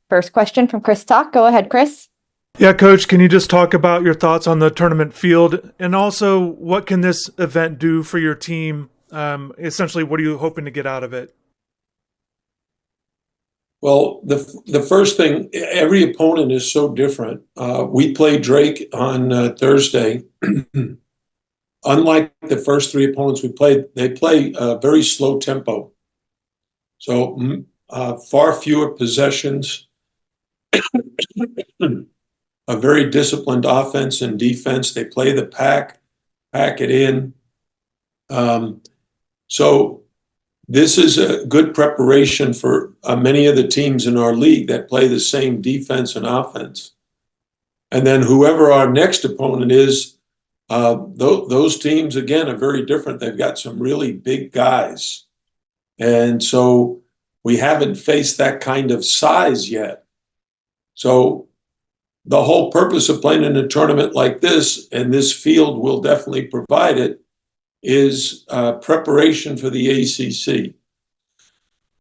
First question from Chris Talk. Go ahead, Chris. Yeah, Coach, can you just talk about your thoughts on the tournament field, and also what can this event do for your team? Essentially, what are you hoping to get out of it? Well, the first thing, every opponent is so different. We played Drake on Thursday. Unlike the first three opponents we played, they play a very slow tempo. So far fewer possessions, a very disciplined offense and defense. They play the pack it in. So this is a good preparation for many of the teams in our league that play the same defense and offense. And then whoever our next opponent is, those teams, again, are very different. They've got some really big guys. And so we haven't faced that kind of size yet. So the whole purpose of playing in a tournament like this, and this field will definitely provide it, is preparation for the ACC.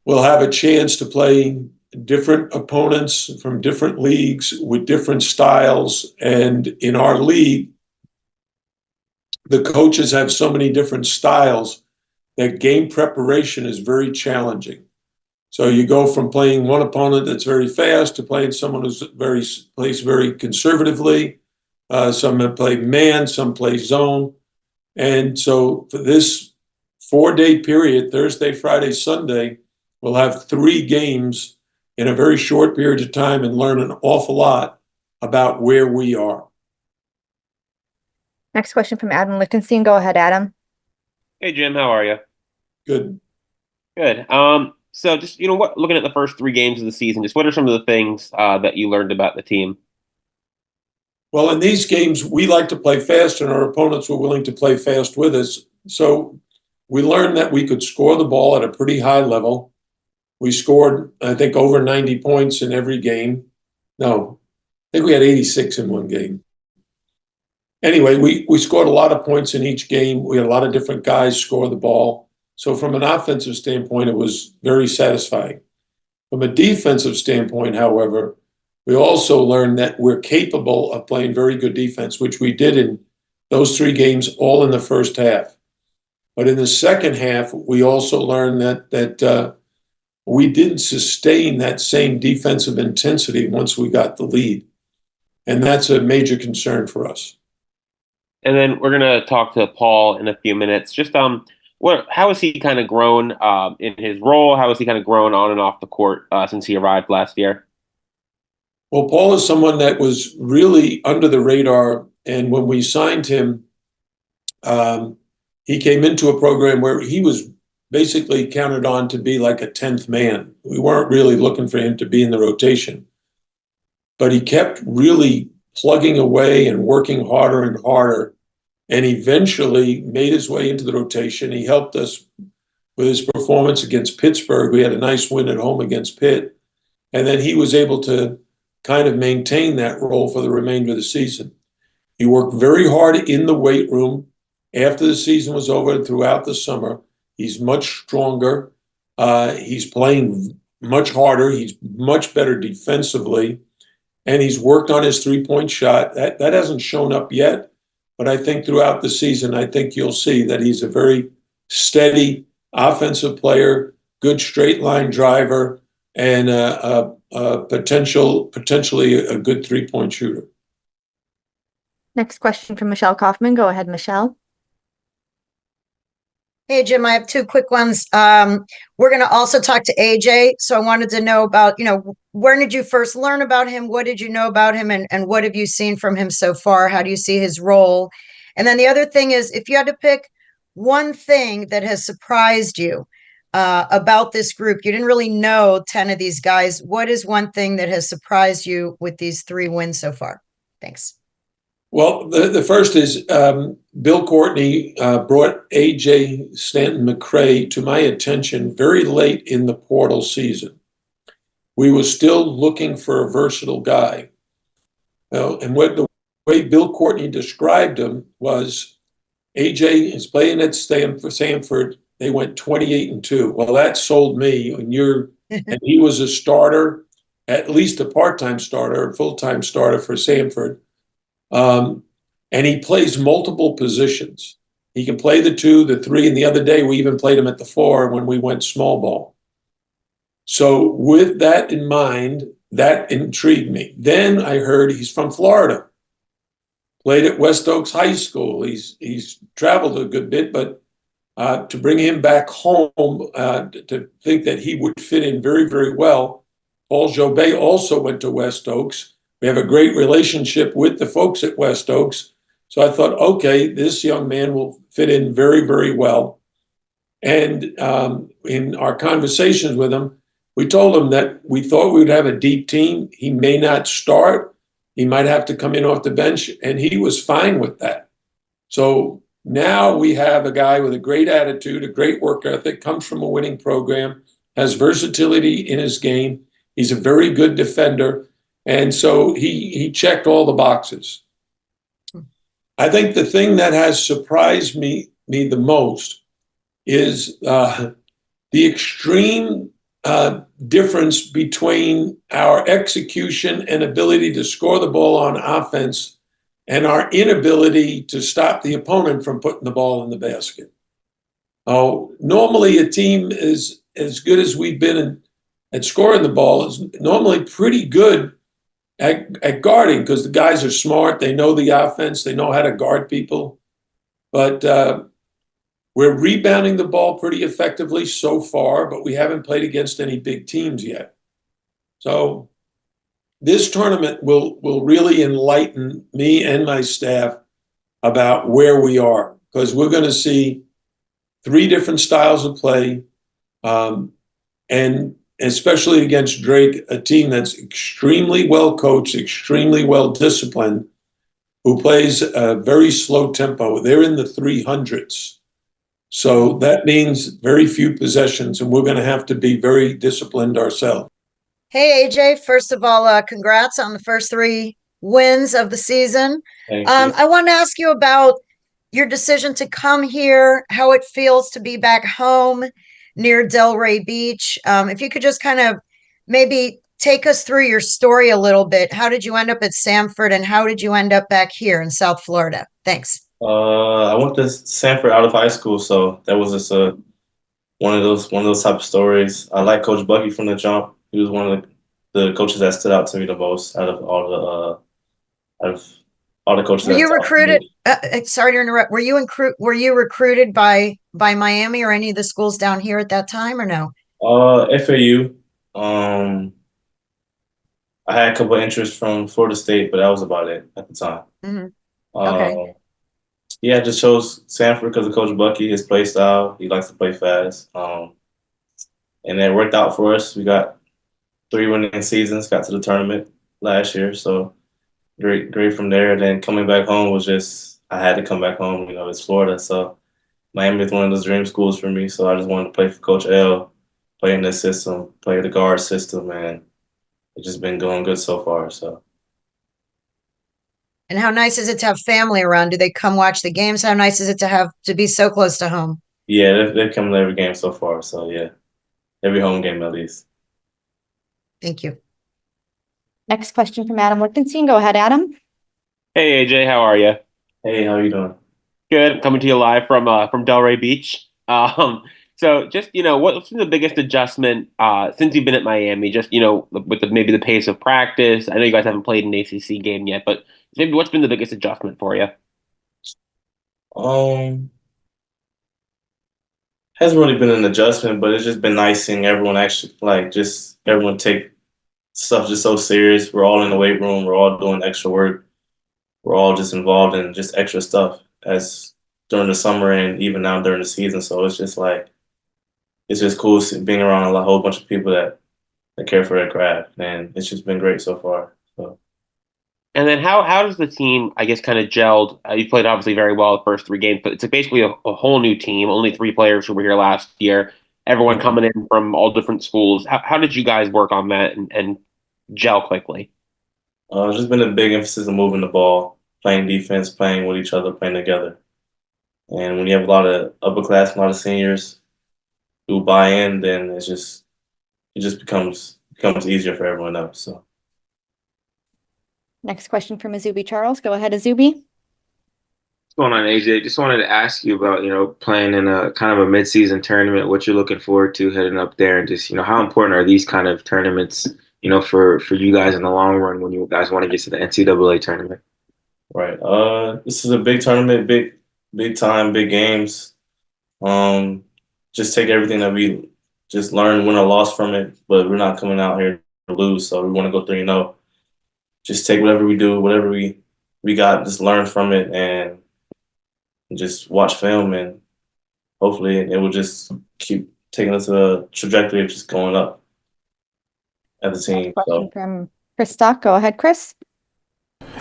We'll have a chance to play different opponents from different leagues with different styles. And in our league, the coaches have so many different styles that game preparation is very challenging. So you go from playing one opponent that's very fast to playing someone who's plays very conservatively. Some play man, some play zone. And so for this 4-day period, Thursday, Friday, Sunday, we'll have 3 games in a very short period of time and learn an awful lot about where we are. Next question from Adam Lichtenstein. Go ahead, Adam. Hey, Jim. How are you? Good. Good. So just, looking at the first 3 games of the season, just what are some of the things that you learned about the team? Well, in these games, we like to play fast, and our opponents were willing to play fast with us. So we learned that we could score the ball at a pretty high level. We scored, I think, over 90 points in every game. No, I think we had 86 in one game. Anyway, we scored a lot of points in each game. We had a lot of different guys score the ball. So from an offensive standpoint, it was very satisfying. From a defensive standpoint, however, we also learned that we're capable of playing very good defense, which we did in those 3 games, all in the first half. But in the second half, we also learned that we didn't sustain that same defensive intensity once we got the lead. And that's a major concern for us. And then we're going to talk to Paul in a few minutes. Just how has he kind of grown in his role? How has he kind of grown on and off the court since he arrived last year? Well, Paul is someone that was really under the radar. And when we signed him, he came into a program where he was basically counted on to be like a 10th man. We weren't really looking for him to be in the rotation. But he kept really plugging away and working harder and harder, and eventually made his way into the rotation. He helped us with his performance against Pittsburgh. We had a nice win at home against Pitt. And then he was able to kind of maintain that role for the remainder of the season. He worked very hard in the weight room after the season was over and throughout the summer. He's much stronger. He's playing much harder. He's much better defensively. And he's worked on his 3-point shot. That hasn't shown up yet. But I think throughout the season, I think you'll see that he's a very steady offensive player, good straight line driver, and potentially a good 3-point shooter. Next question from Michelle Kaufman. Go ahead, Michelle. Hey, Jim, I have 2 quick ones. We're going to also talk to AJ. So I wanted to know about, when did you first learn about him? What did you know about him? And what have you seen from him so far? How do you see his role? And then the other thing is, if you had to pick one thing that has surprised you about this group, you didn't really know 10 of these guys. What is one thing that has surprised you with these 3 wins so far? Thanks. Well, the first is Bill Courtney brought AJ Staton-McCray to my attention very late in the portal season. We were still looking for a versatile guy. And the way Bill Courtney described him was AJ is playing at Samford. They went 28-2. Well, that sold me. And he was a starter. at least a part-time starter, a full-time starter for Samford. And he plays multiple positions. He can play the 2, the 3, and the other day we even played him at the 4 when we went small ball. So with that in mind, that intrigued me. Then I heard he's from Florida. Played at West Oaks High School. He's traveled a good bit, but to bring him back home, to think that he would fit in very, very well. Paul Djobet also went to West Oaks. We have a great relationship with the folks at West Oaks. So I thought, okay, this young man will fit in very, very well. And in our conversations with him, we told him that we thought we would have a deep team. He may not start. He might have to come in off the bench, and he was fine with that. So now we have a guy with a great attitude, a great work ethic, comes from a winning program, has versatility in his game. He's a very good defender. And so he checked all the boxes. I think the thing that has surprised me the most is the extreme difference between our execution and ability to score the ball on offense and our inability to stop the opponent from putting the ball in the basket. Normally a team is as good as we've been at scoring the ball is normally pretty good at guarding because the guys are smart. They know the offense. They know how to guard people. But we're rebounding the ball pretty effectively so far, but we haven't played against any big teams yet. So this tournament will really enlighten me and my staff about where we are, because we're going to see 3 different styles of play, and especially against Drake, a team that's extremely well coached, extremely well disciplined, who plays a very slow tempo. They're in the 300s. So that means very few possessions, and we're going to have to be very disciplined ourselves. Hey, AJ, first of all, congrats on the first 3 wins of the season. Thank you. I want to ask you about your decision to come here, how it feels to be back home near Delray Beach. If you could just kind of maybe take us through your story a little bit. How did you end up at Samford, and how did you end up back here in South Florida? Thanks. I went to Samford out of high school, so that was just one of those type of stories. I like Coach Bucky from the jump. He was one of the coaches that stood out to me the most out of all the coaches. Were you recruited? Sorry to interrupt. Were you recruited by Miami or any of the schools down here at that time, or no? FAU. I had a couple of interests from Florida State, but that was about it at the time. Mm-hmm. Okay. Yeah, I just chose Samford because of Coach Bucky, his play style. He likes to play fast. And it worked out for us. We got 3 winning seasons, got to the tournament last year. So great from there. Then coming back home was just, I had to come back home. You know, it's Florida. So Miami is one of those dream schools for me. So I just wanted to play for Coach L, play in this system, play the guard system, and it's just been going good so far. So. And how nice is it to have family around? Do they come watch the games? How nice is it to be so close to home? Yeah, they've come to every game so far. So yeah, every home game at least. Thank you. Next question from Adam Lichtenstein. Go ahead, Adam. Hey AJ, how are you? Hey, how you doing? Good. Coming to you live from Delray Beach. So just what's been the biggest adjustment since you've been at Miami? Just with maybe the pace of practice. I know you guys haven't played an ACC game yet, but maybe what's been the biggest adjustment for you? Hasn't really been an adjustment, but it's just been nice seeing everyone actually everyone take stuff just so serious. We're all in the weight room. We're all doing extra work. We're all just involved in just extra stuff as during the summer and even now during the season. So it's just cool being around a whole bunch of people that care for their craft, and it's just been great so far. So. And then how does the team, I guess, kind of gelled? You played obviously very well the first 3 games, but it's basically a whole new team. Only 3 players who were here last year. Everyone coming in from all different schools. How did you guys work on that and gel quickly? It's just been a big emphasis on moving the ball, playing defense, playing with each other, playing together. And when you have a lot of upperclassmen, a lot of seniors who buy in, then it just becomes becomes easier for everyone else. So. Next question from Azubi Charles. Go ahead, Azubi. What's going on, AJ? Just wanted to ask you about, playing in a kind of a mid-season tournament, what you're looking forward to heading up there, and just, how important are these kind of tournaments, for you guys in the long run when you guys want to get to the NCAA tournament? Right. This is a big tournament, big time, big games. Just take everything that we just learned, win or loss from it, but we're not coming out here to lose, so we want to go 3-0. Just take whatever we do, whatever we got, just learn from it and just watch film, and hopefully it will just keep taking us a trajectory of just going up as a team. Question from Chris Stock. Go ahead, Chris.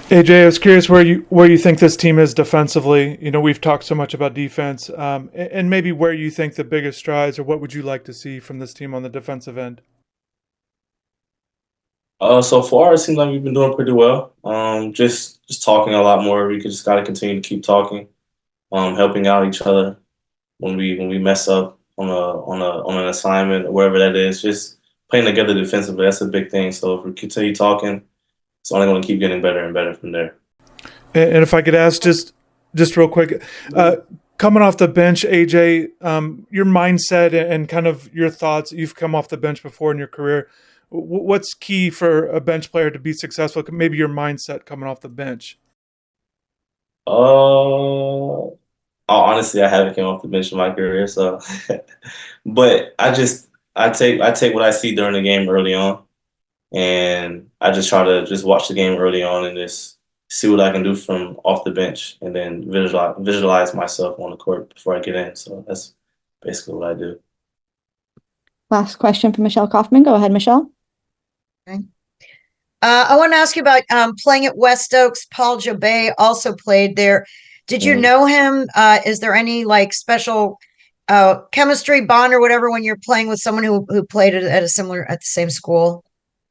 AJ, I was curious where you think this team is defensively. We've talked so much about defense, and maybe where you think the biggest strides, or what would you like to see from this team on the defensive end? So far, it seems like we've been doing pretty well. Just talking a lot more. We just got to continue to keep talking, helping out each other when we mess up on an assignment or wherever that is. Just playing together defensively. That's a big thing. So if we continue talking, it's only going to keep getting better and better from there. And if I could ask just real quick, coming off the bench, AJ, your mindset and kind of your thoughts. You've come off the bench before in your career. What's key for a bench player to be successful? Maybe your mindset coming off the bench. Honestly, I haven't came off the bench in my career, so but I take what I see during the game early on, and I just try to just watch the game early on and just see what I can do from off the bench, and then visualize myself on the court before I get in. So that's basically what I do. Last question from Michelle Kaufman. Go ahead, Michelle. Okay. I want to ask you about playing at West Oaks. Paul Djobet also played there. Did you know him? Is there any special chemistry bond or whatever when you're playing with someone who played at the same school?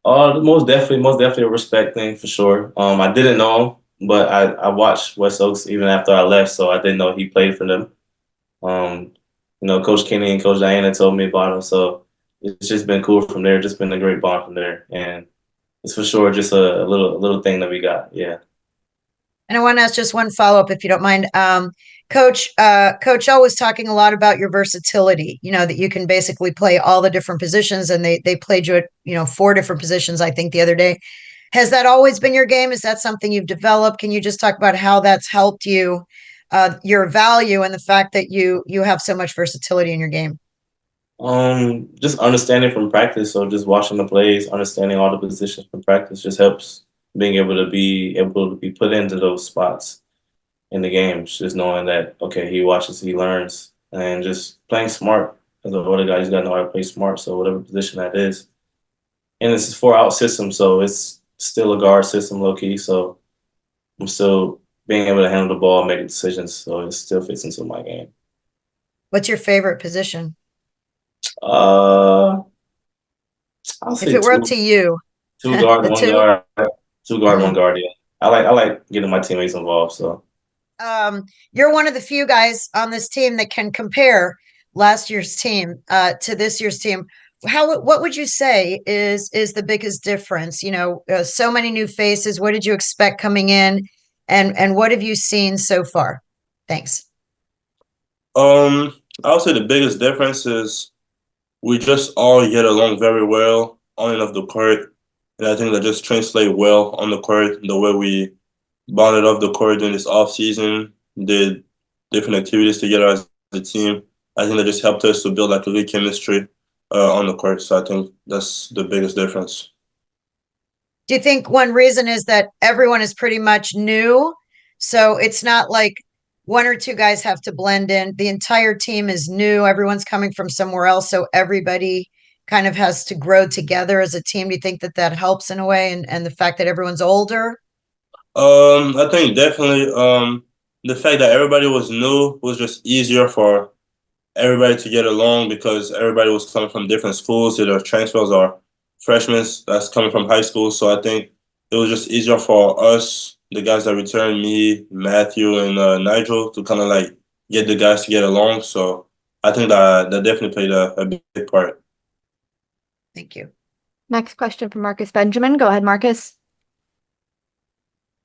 Most definitely a respect thing for sure. I didn't know him, but I watched West Oaks even after I left, so I didn't know he played for them. Coach Kenny and Coach Diana told me about him, so it's just been cool from there. Just been a great bond from there, and it's for sure just a little thing that we got. Yeah. And I want to ask just one follow-up, if you don't mind. Coach O was talking a lot about your versatility, that you can basically play all the different positions, and they played you at, 4 different positions, I think, the other day. Has that always been your game? Is that something you've developed? Can you just talk about how that's helped you, your value, and the fact that you have so much versatility in your game? Just understanding from practice. So just watching the plays, understanding all the positions from practice just helps being able to be put into those spots in the games. Just knowing that, okay, he watches, he learns, and just playing smart. As an older guy, he's got to know how to play smart. So whatever position that is, and it's a 4-out system, so it's still a guard system, low key. So I'm still being able to handle the ball, making decisions. So it still fits into my game. What's your favorite position? I'll say if it were up to you, 2 guard, 1 guard, 2 guard, 1 guard. Yeah, I like getting my teammates involved. So, you're one of the few guys on this team that can compare last year's team to this year's team. What would you say is the biggest difference? So many new faces. What did you expect coming in, and what have you seen so far? Thanks. I would say the biggest difference is we just all get along very well on and off the court. And I think that just translate well on the court, the way we bonded off the court during this off season, did different activities together as a team. I think that just helped us to build a good chemistry on the court. So I think that's the biggest difference. Do you think one reason is that everyone is pretty much new? So it's not like 1 or 2 guys have to blend in. The entire team is new. Everyone's coming from somewhere else. So everybody kind of has to grow together as a team. Do you think that helps in a way? And the fact that everyone's older? I think definitely the fact that everybody was new was just easier for everybody to get along because everybody was coming from different schools, either transfers or freshmen that's coming from high school. So I think it was just easier for us, the guys that returned, me, Matthew, and Nigel, to kind of get the guys to get along. So I think that definitely played a big part. Thank you. Next question from Marcus Benjamin. Go ahead, Marcus.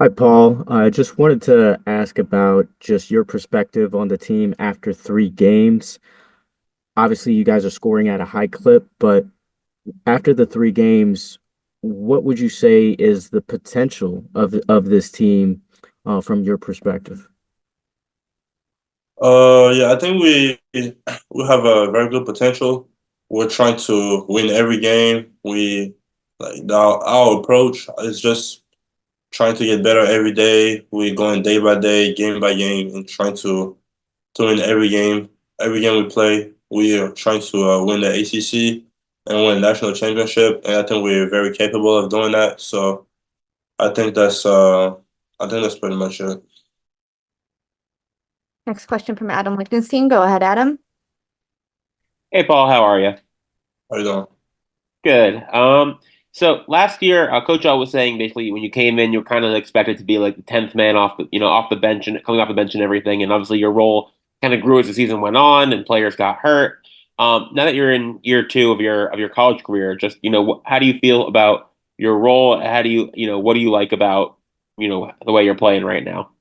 Hi, Paul. I just wanted to ask about just your perspective on the team after 3 games. Obviously, you guys are scoring at a high clip, but after the 3 games, what would you say is the potential of this team from your perspective? Yeah, I think we have a very good potential. We're trying to win every game. We like our approach is just trying to get better every day. We're going day by day, game by game, and trying to win every game. Every game we play, we are trying to win the ACC and win national championship. And I think we're very capable of doing that. So I think that's pretty much it. Next question from Adam Lichtenstein. Go ahead, Adam. Hey, Paul, how are you? How you doing? Good. So last year, Coach L was saying basically when you came in, you were kind of expected to be like the 10th man off the bench and coming off the bench and everything. And obviously your role kind of grew as the season went on and players got hurt. Now that you're in year 2 of your college career, just how do you feel about your role? How do what do you like about the way you're playing right now?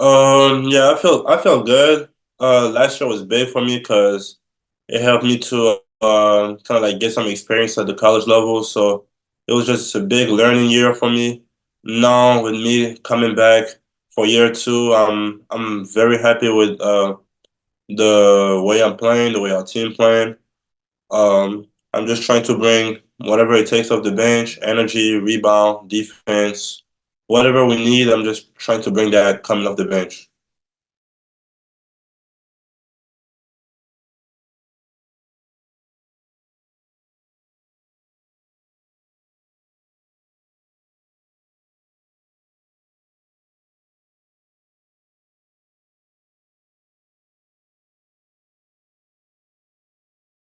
Yeah, I feel good. Last year was big for me because it helped me to kind of like get some experience at the college level. So it was just a big learning year for me. Now with me coming back for year 2, I'm very happy with the way I'm playing, the way our team playing. I'm just trying to bring whatever it takes off the bench, energy, rebound, defense, whatever we need. I'm just trying to bring that coming off the bench.